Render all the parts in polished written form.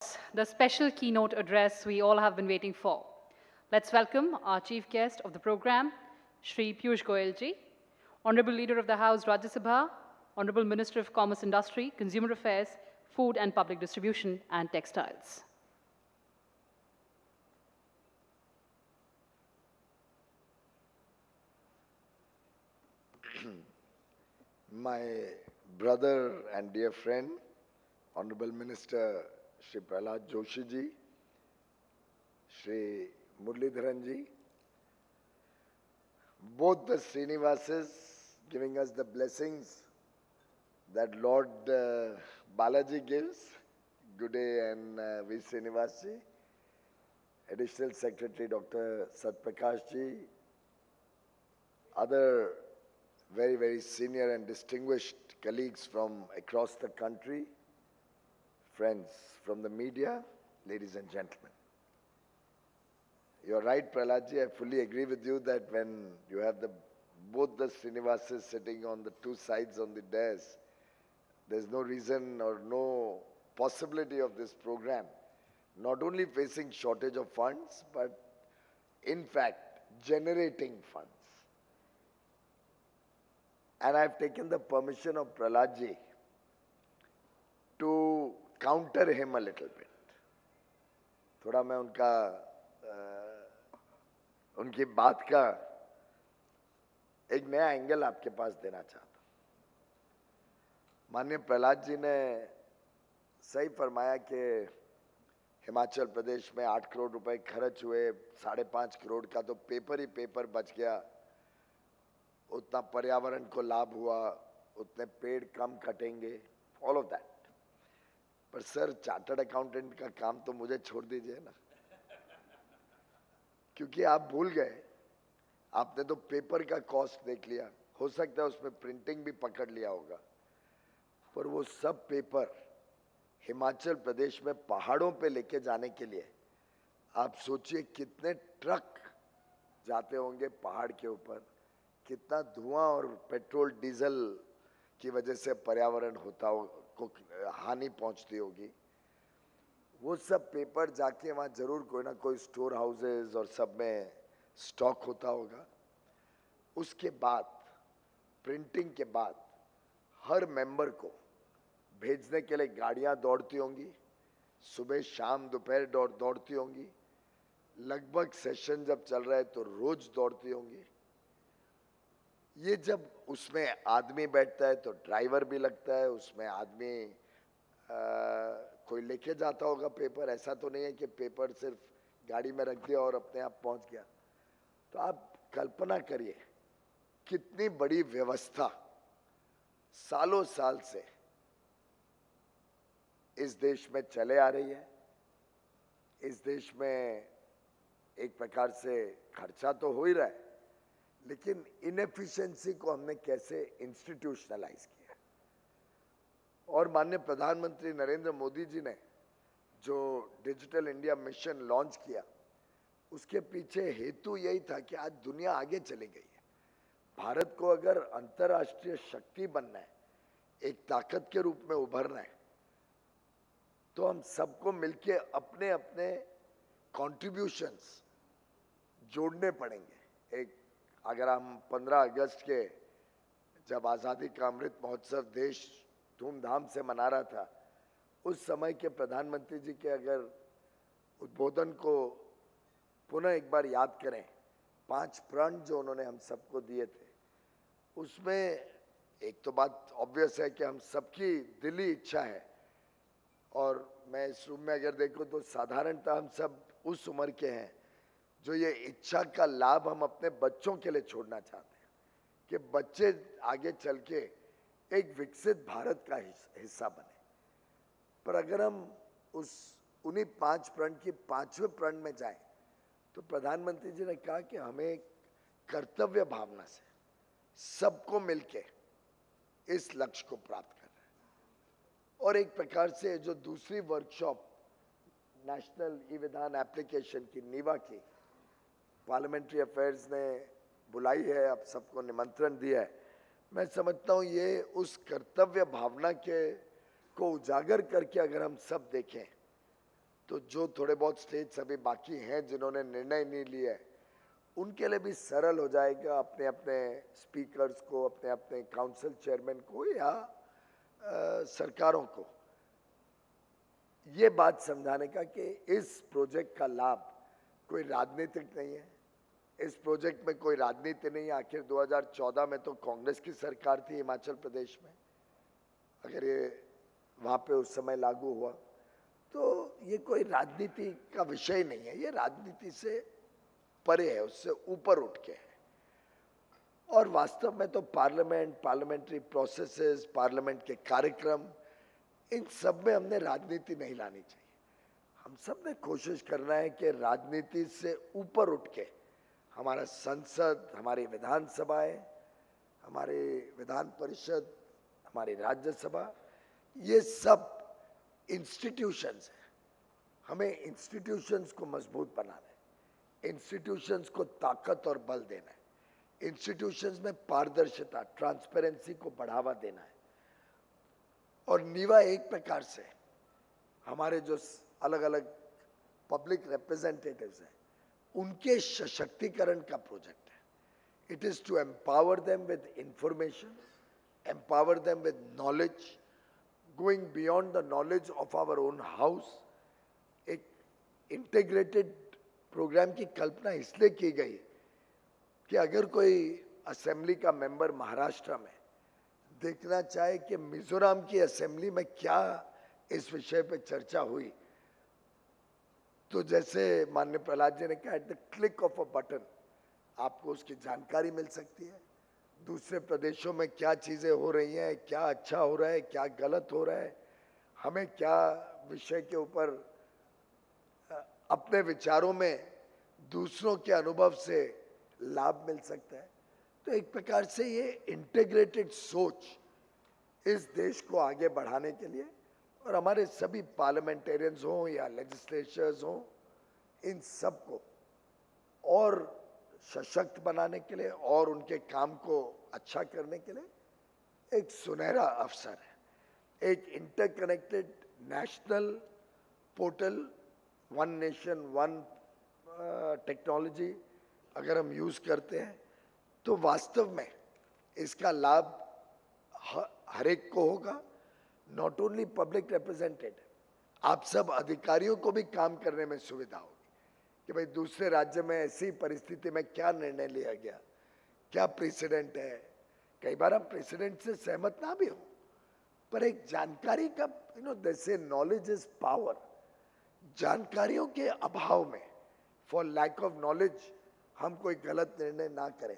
The special keynote address we all have been waiting for. Let's welcome our chief guest of the program, Shri Piyush Goyal ji, Honorable Leader of the House Rajya Sabha, Honorable Minister of Commerce Industry, Consumer Affairs, Food and Public Distribution and Textiles. My brother and dear friend, Honorable Minister Shri Joshi ji, Shri Muralidharan ji, both the Srinivases giving us the blessings that Lord Balaji gives, good day, and V. Srinivas ji, Additional Secretary Dr. Satprakash ji, other very, very senior and distinguished colleagues from across the country, friends from the media, ladies and gentlemen. You're right, Praladji, I fully agree with you that when you have both the Srinivases sitting on the two sides on the dais, there's no reason or no possibility of this program not only facing shortage of funds, but in fact, generating funds. And I've taken the permission of Praladji to counter him a little bit. थोड़ा मैं उनकी बात का एक नया angle आपके पास देना चाहता हूं। माननीय प्रहलाद जी ने सही फरमाया कि हिमाचल प्रदेश में 8 करोड़ रुपए खर्च हुए, 5.5 करोड़ का तो पेपर ही पेपर बच गया, उतना पर्यावरण को लाभ हुआ, उतने पेड़ कम कटेंगे, ऑल ऑफ दैट। पर सर, चार्टर्ड अकाउंटेंट का काम तो मुझे छोड़ दीजिए ना, क्योंकि आप भूल गए, आपने तो पेपर का कॉस्ट देख लिया, हो सकता है उसमें प्रिंटिंग भी पकड़ लिया होगा, पर वो सब पेपर हिमाचल प्रदेश में पहाड़ों पे लेके जाने के लिए आप सोचिए कितने ट्रक जाते होंगे पहाड़ के ऊपर, कितना धुआं और पेट्रोल डीजल की वजह से पर्यावरण को हानि पहुंचती होगी। वो सब पेपर जाके वहाँ जरूर कोई ना कोई स्टोर हाउसेज और सब में स्टॉक होता होगा। उसके बाद प्रिंटिंग के बाद हर मेंबर को भेजने के लिए गाड़ियां दौड़ती होंगी, सुबह शाम दोपहर दौड़ती होंगी, लगभग सेशन जब चल रहा है तो रोज दौड़ती होंगी। ये जब उसमें आदमी बैठता है तो ड्राइवर भी लगता है, उसमें आदमी कोई लेके जाता होगा पेपर, ऐसा तो नहीं है कि पेपर सिर्फ गाड़ी में रख दिया और अपने आप पहुंच गया। तो आप कल्पना करिए कितनी बड़ी व्यवस्था सालों साल से इस देश में चले आ रही है। इस देश में एक प्रकार से खर्चा तो हो ही रहा है, लेकिन इनएफिशिएंसी को हमने कैसे इंस्टीट्यूशनलाइज किया। और माननीय प्रधानमंत्री नरेंद्र मोदी जी ने जो डिजिटल इंडिया मिशन लॉन्च किया, उसके पीछे हेतु यही था कि आज दुनिया आगे चली गई है। भारत को अगर अंतर्राष्ट्रीय शक्ति बनना है, एक ताकत के रूप में उभरना है, तो हम सबको मिलके अपने अपने कंट्रीब्यूशंस जोड़ने पड़ेंगे। एक अगर हम 15 अगस्त के जब आज़ादी का अमृत महोत्सव देश धूमधाम से मना रहा था, उस समय के प्रधानमंत्री जी के अगर उद्बोधन को पुनः एक बार याद करें, 5 प्रण जो उन्होंने हम सबको दिए थे, उसमें एक तो बात ऑब्वियस है कि हम सबकी दिली इच्छा है, और मैं इस रूम में अगर देखूं तो साधारणतः हम सब उस उम्र के हैं जो ये इच्छा का लाभ हम अपने बच्चों के लिए छोड़ना चाहते हैं कि बच्चे आगे चल के एक विकसित भारत का हिस्सा बने। पर अगर हम उन्हीं 5 प्रण की 5वें प्रण में जाएं, तो प्रधानमंत्री जी ने कहा कि हमें कर्तव्य भावना से सबको मिलके इस लक्ष्य को प्राप्त करना है। और एक प्रकार से जो दूसरी वर्कशॉप नेशनल ई विधान एप्लीकेशन की NeVA की पार्लियामेंट्री अफेयर्स ने बुलाई है, आप सबको निमंत्रण दिया है, मैं समझता हूँ ये उस कर्तव्य भावना को उजागर करके अगर हम सब देखें तो जो थोड़े बहुत स्टेट्स अभी बाकी हैं जिन्होंने निर्णय नहीं लिया है, उनके लिए भी सरल हो जाएगा अपने अपने स्पीकर्स को, अपने अपने काउंसिल चेयरमैन को या सरकारों को ये बात समझाने का कि इस प्रोजेक्ट का लाभ कोई राजनीतिक नहीं है, इस प्रोजेक्ट में कोई राजनीति नहीं है। आखिर 2014 में तो कांग्रेस की सरकार थी हिमाचल प्रदेश में, अगर ये वहाँ पे उस समय लागू हुआ तो ये कोई राजनीति का विषय नहीं है, ये राजनीति से परे है, उससे ऊपर उठ के है। और वास्तव में तो पार्लियामेंट, पार्लियामेंट्री प्रोसेसेस, पार्लियामेंट के कार्यक्रम, इन सब में हमने राजनीति नहीं लानी चाहिए। हम सब ने कोशिश करना है कि राजनीति से ऊपर उठ के हमारा संसद, हमारी विधानसभाएं, हमारे विधान परिषद, हमारी राज्यसभा, ये सब इंस्टीट्यूशंस हैं। हमें इंस्टीट्यूशंस को मजबूत बनाना है, इंस्टीट्यूशंस को ताकत और बल देना है, इंस्टीट्यूशंस में पारदर्शिता, ट्रांसपेरेंसी को बढ़ावा देना है। और नीवा एक प्रकार से हमारे जो अलग अलग पब्लिक रिप्रेजेंटेटिव्स हैं उनके सशक्तिकरण का प्रोजेक्ट है। It is to empower them with information, empower them with knowledge, going beyond the knowledge of our own house. एक इंटीग्रेटेड प्रोग्राम की कल्पना इसलिए की गई कि अगर कोई असेंबली का मेंबर महाराष्ट्र में देखना चाहे कि मिजोरम की असेंबली में क्या इस विषय पे चर्चा हुई, तो जैसे माननीय प्रहलाद जी ने कहा, at the click of a button आपको उसकी जानकारी मिल सकती है। दूसरे प्रदेशों में क्या चीजें हो रही हैं, क्या अच्छा हो रहा है, क्या गलत हो रहा है, हमें क्या विषय के ऊपर अपने विचारों में दूसरों के अनुभव से लाभ मिल सकता है। तो एक प्रकार से ये इंटीग्रेटेड सोच इस देश को आगे बढ़ाने के लिए, और हमारे सभी पार्लियामेंटेरियंस हों या लेजिस्लेचर्स हों, इन सब को और सशक्त बनाने के लिए और उनके काम को अच्छा करने के लिए एक सुनहरा अवसर है। एक interconnected national portal, one nation one technology अगर हम यूज करते हैं तो वास्तव में इसका लाभ हर एक को होगा। नॉट ओनली पब्लिक रिप्रेजेंटेटिव, आप सब अधिकारियों को भी काम करने में सुविधा होगी कि भाई दूसरे राज्य में ऐसी परिस्थिति में क्या निर्णय लिया गया, क्या प्रेसिडेंट है। कई बार हम प्रेसिडेंट से सहमत ना भी हो, पर एक जानकारी का जैसे नॉलेज इज पावर, जानकारियों के अभाव में, फॉर लैक ऑफ नॉलेज, हम कोई गलत निर्णय ना करें।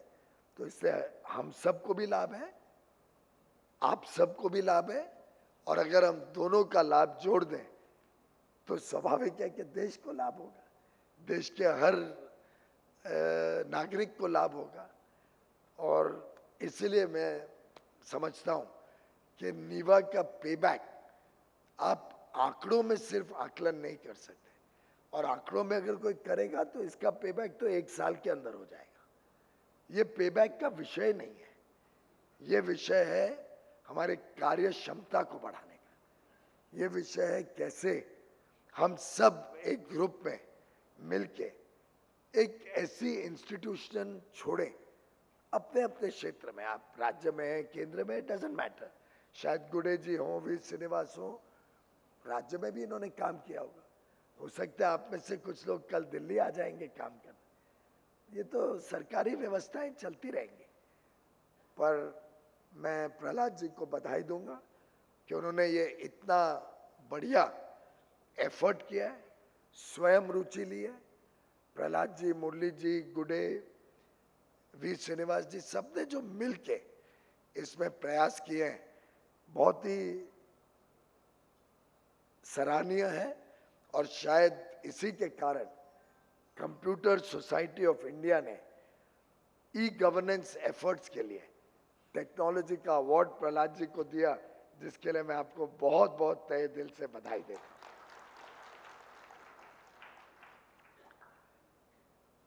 तो इससे हम सबको भी लाभ है, आप सबको भी लाभ है, और अगर हम दोनों का लाभ जोड़ दें तो स्वाभाविक है कि देश को लाभ होगा, देश के हर नागरिक को लाभ होगा। और इसलिए मैं समझता हूं कि नीवा का पेबैक आप आंकड़ों में सिर्फ आकलन नहीं कर सकते, और आंकड़ों में अगर कोई करेगा तो इसका पेबैक तो 1 साल के अंदर हो जाएगा। ये पेबैक का विषय नहीं है, ये विषय है हमारे कार्य क्षमता को बढ़ाने का। ये विषय है कैसे हम सब एक ग्रुप में मिलके एक ऐसी इंस्टीट्यूशन छोड़ें अपने अपने क्षेत्र में, आप राज्य में हैं, केंद्र में, डजंट मैटर। शायद गुडे जी हों, वी श्रीनिवास हों, राज्य में भी इन्होंने काम किया होगा। हो सकता है आप में से कुछ लोग कल दिल्ली आ जाएंगे काम करने। ये तो सरकारी व्यवस्थाएं चलती रहेंगी। पर मैं प्रहलाद जी को बधाई दूंगा कि उन्होंने ये इतना बढ़िया एफर्ट किया है, स्वयं रुचि ली है। प्रहलाद जी, मुरली जी, गुडे, वी श्रीनिवास जी, सबने जो मिल के इसमें प्रयास किए हैं, बहुत ही सराहनीय है। और शायद इसी के कारण कंप्यूटर सोसाइटी ऑफ इंडिया ने ई गवर्नेंस एफर्ट्स के लिए टेक्नोलॉजी का अवार्ड प्रहलाद जी को दिया, जिसके लिए मैं आपको बहुत बहुत तहे दिल से बधाई देता हूं।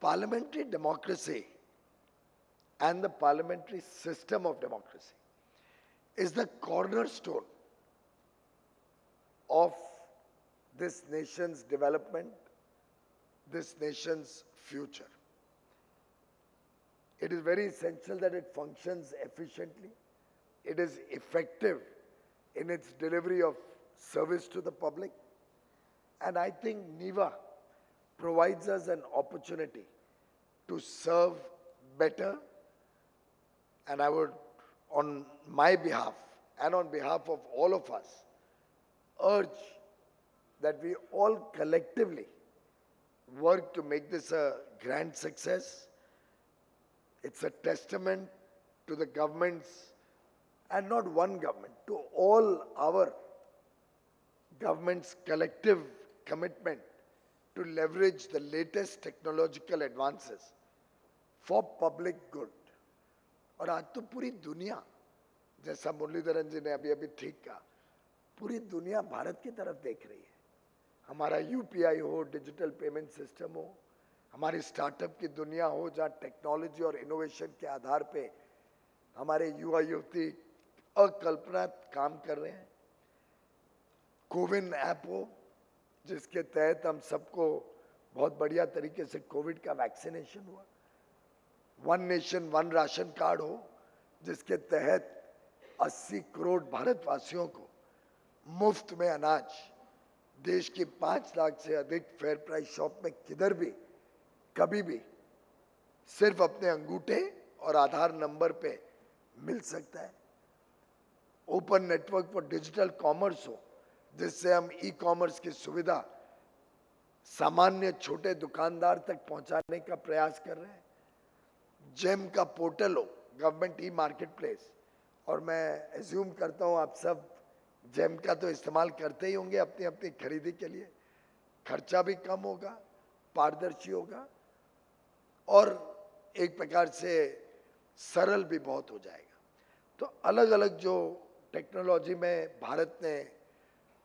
Parliamentary democracy and the parliamentary system of democracy is the cornerstone of this nation's development, this nation's future. It is very essential that it functions efficiently. It is effective in its delivery of service to the public. And I think NeVA provides us an opportunity to serve better. And I would, on my behalf and on behalf of all of us, urge that we all collectively work to make this a grand success. It's a testament to the government's, and not one government, to all our government's collective commitment to leverage the latest technological advances for public good. और आज तो पूरी दुनिया, जैसा मुरलीधरन जी ने अभी ठीक कहा, पूरी दुनिया भारत की तरफ देख रही है. हमारा यूपीआई हो, डिजिटल पेमेंट सिस्टम हो, हमारी स्टार्टअप की दुनिया हो जहाँ टेक्नोलॉजी और इनोवेशन के आधार पे हमारे युवा युवती अकल्पना काम कर रहे हैं. कोविन ऐप हो जिसके तहत हम सबको बहुत बढ़िया तरीके से कोविड का वैक्सीनेशन हुआ. One nation one ration card हो जिसके तहत 80 करोड़ भारतवासियों को मुफ्त में अनाज देश की 5 लाख से अधिक फेयर प्राइस शॉप में किधर भी कभी भी सिर्फ अपने अंगूठे और आधार नंबर पे मिल सकता है. Open network for digital commerce हो जिससे हम ई कॉमर्स की सुविधा सामान्य छोटे दुकानदार तक पहुंचाने का प्रयास कर रहे हैं. जेम का पोर्टल हो, गवर्नमेंट ई मार्केट प्लेस, और मैं एज्यूम करता हूं आप सब जेम का तो इस्तेमाल करते ही होंगे अपनी अपनी खरीदी के लिए. खर्चा भी कम होगा, पारदर्शी होगा और एक प्रकार से सरल भी बहुत हो जाएगा. तो अलग अलग जो टेक्नोलॉजी में भारत ने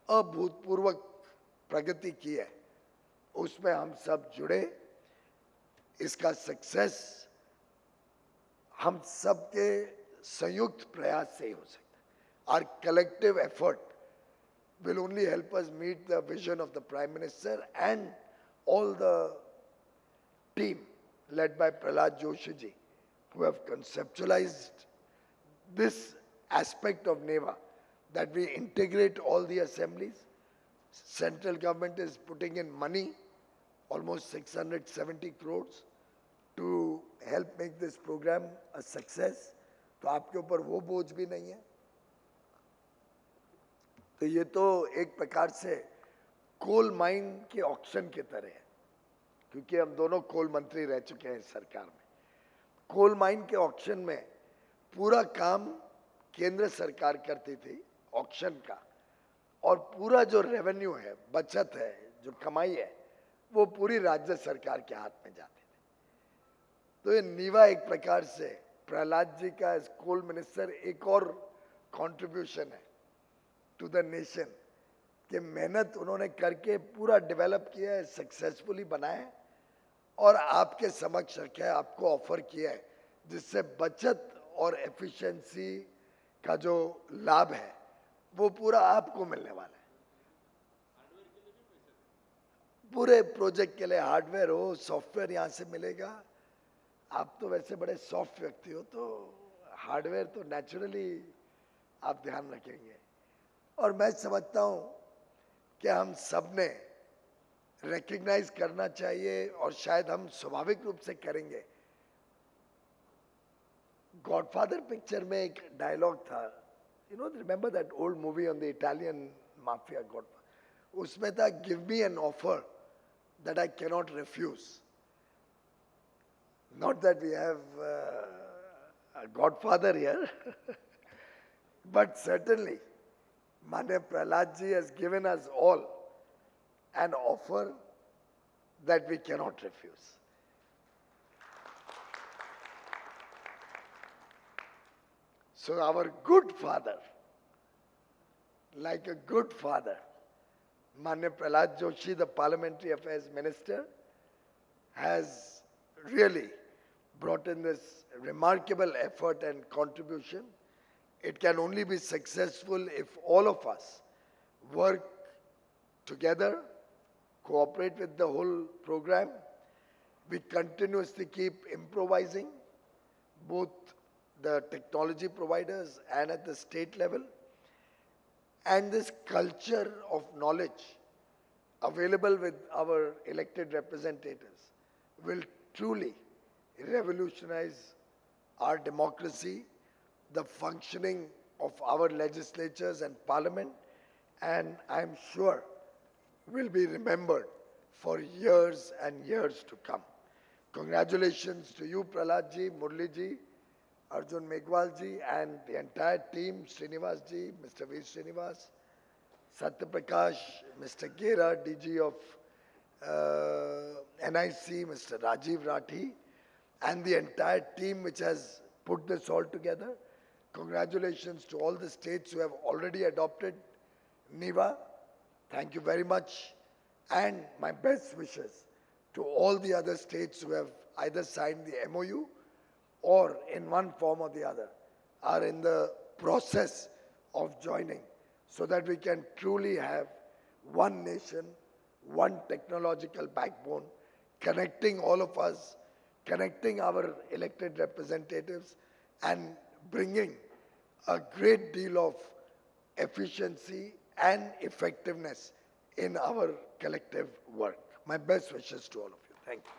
अभूतपूर्व प्रगति की है उसमें हम सब जुड़े. इसका सक्सेस हम सबके संयुक्त प्रयास से ही हो सकता है. Our collective effort will only help us meet the vision of the Prime Minister and all the team led by Prahlad Joshi ji who have conceptualized this aspect of NeVA, that we integrate all the assemblies. Central government is putting in money, almost 670 crores, to help make this program a success. तो आपके ऊपर वो बोझ भी नहीं है. तो ये तो एक प्रकार से कोल माइन के ऑक्शन की तरह है, क्योंकि हम दोनों कोल मंत्री रह चुके हैं सरकार में. कोल माइन के ऑक्शन में पूरा काम केंद्र सरकार करती थी ऑक्शन का, और पूरा जो रेवेन्यू है, बचत है, जो कमाई है, वो पूरी राज्य सरकार के हाथ में जाती थी. तो ये नीवा एक प्रकार से प्रहलाद जी का एज कोल मिनिस्टर एक और कंट्रीब्यूशन है टू द नेशन, कि मेहनत उन्होंने करके पूरा डेवलप किया है, सक्सेसफुली बनाया है और आपके समक्ष रखा है, आपको ऑफर किया है, जिससे बचत और एफिशिएंसी का जो लाभ है वो पूरा आपको मिलने वाला है. पूरे प्रोजेक्ट के लिए हार्डवेयर हो, सॉफ्टवेयर यहाँ से मिलेगा. आप तो वैसे बड़े सॉफ्ट व्यक्ति हो तो हार्डवेयर तो नेचुरली आप ध्यान रखेंगे. और मैं समझता हूँ कि हम सब ने रिकग्नाइज करना चाहिए और शायद हम स्वाभाविक रूप से करेंगे. गॉडफादर पिक्चर में एक डायलॉग था, you know, remember that old movie on the Italian mafia godfather. उसमें था, give me an offer that I can not refuse. Not that we have a godfather here, but certainly Manya Prahlad ji has given us all an offer that we cannot refuse. So our good father, like a good father, Manya Prahlad Joshi, the Parliamentary Affairs Minister, has really brought in this remarkable effort and contribution. It can only be successful if all of us work together, cooperate with the whole program. We continuously keep improvising, both the technology providers and at the state level. And this culture of knowledge available with our elected representatives will truly revolutionize our democracy, the functioning of our legislatures and parliament, and I'm sure will be remembered for years and years to come. Congratulations to you, Prahlad ji, Murli ji, Arjun Meghwal ji, and the entire team, Srinivas ji, Mr. V. Srinivas, Satyaprakash, Mr. Gera, DG of NIC, Mr. Rajiv Rathi, and the entire team which has put this all together. Congratulations to all the states who have already adopted NeVA. Thank you very much. And my best wishes to all the other states who have either signed the MOU or in one form or the other are in the process of joining, so that we can truly have one nation, one technological backbone, connecting all of us, connecting our elected representatives, and bringing a great deal of efficiency and effectiveness in our collective work. My best wishes to all of you. Thank you.